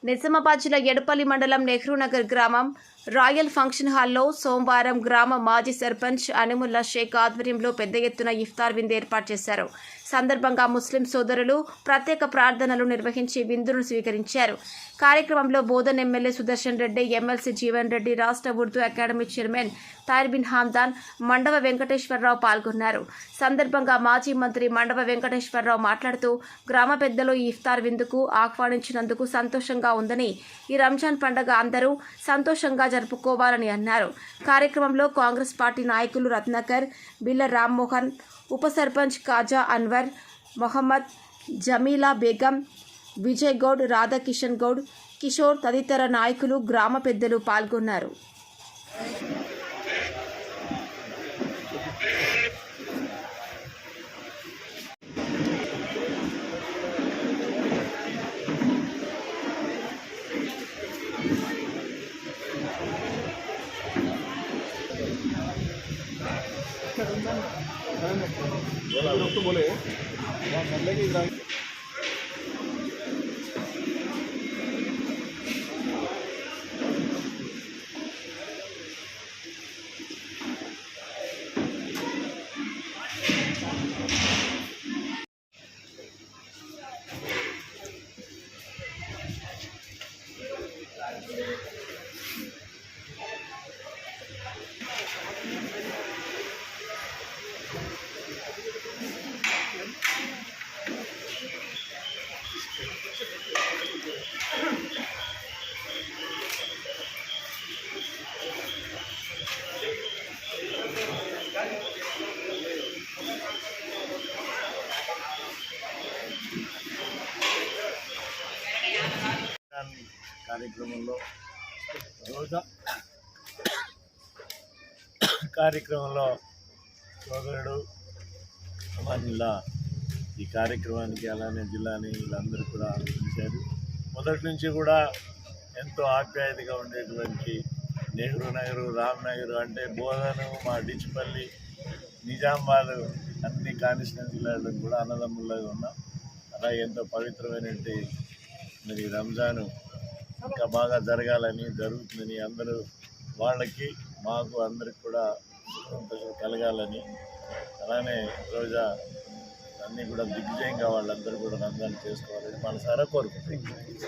నిజామాబాద్ జిల్లా ఎడపల్లి మండలం నెహ్రూ నగర్ గ్రామం రాయల్ ఫంక్షన్ హాల్లో సోమవారం గ్రామ మాజీ సర్పంచ్ అనిముల్లా షేక్ ఆధ్వర్యంలో పెద్ద ఎత్తున ఇఫ్తార్ విందు ఏర్పాటు చేశారు. సందర్భంగా ముస్లిం సోదరులు ప్రత్యేక ప్రార్థనలు నిర్వహించి విందును స్వీకరించారు. కార్యక్రమంలో బోధన్ ఎమ్మెల్యే సుదర్శన్ రెడ్డి, ఎమ్మెల్సీ జీవన్ రెడ్డి, రాష్ట్ర ఉర్దూ అకాడమీ చైర్మన్ తాహిర్ బిన్ హమ్దాన్, మండవ వెంకటేశ్వరరావు పాల్గొన్నారు. సందర్భంగా మాజీ మంత్రి మండవ వెంకటేశ్వరరావు మాట్లాడుతూ గ్రామ పెద్దలు ఈ ఇఫ్తార్ విందుకు ఆహ్వానించినందుకు సంతోషంగా ఉందని, ఈ రంజాన్ పండుగ అందరూ సంతోషంగా జరుపుకోవాలని అన్నారు. కార్యక్రమంలో కాంగ్రెస్ పార్టీ నాయకులు రత్నాకర్, బిల్ల రామ్మోహన్, ఉప సర్పంచ్ కాజా అన్వర్, మొహమ్మద్, జమీలా బేగం, విజయ్ గౌడ్, రాధాకిషన్ గౌడ్, కిషోర్ తదితర నాయకులు, గ్రామ పెద్దలు పాల్గొన్నారు. बोले కార్యక్రమంలో రోజా కార్యక్రమంలో సోదరుడు అమానిల్లా ఈ కార్యక్రమానికి అలానే జిల్లాని వీళ్ళందరూ కూడా పిలిచారు. మొదటి నుంచి కూడా ఎంతో ఆప్యాయతగా ఉండేటువంటి నెహ్రూ నగరు, రామ్ నగరు అంటే బోధను, మా డిచ్పల్లి, నిజామాబాద్ అన్ని కాన్స్టిట్యున్సీలలో కూడా అన్నదమ్ముల్లాగా ఉన్నాం. అలా ఎంతో పవిత్రమైనటువంటి మరి రంజాను ఇంకా బాగా జరగాలని, జరుగుతుందని, అందరూ వాళ్ళకి మాకు అందరికి కూడా సంతోషం కలగాలని, అలానే రోజా అన్నీ కూడా దిగ్విజయంగా వాళ్ళందరూ కూడా రంజాన్ చేసుకోవాలని మనసారా కోరుకుంటున్నాం.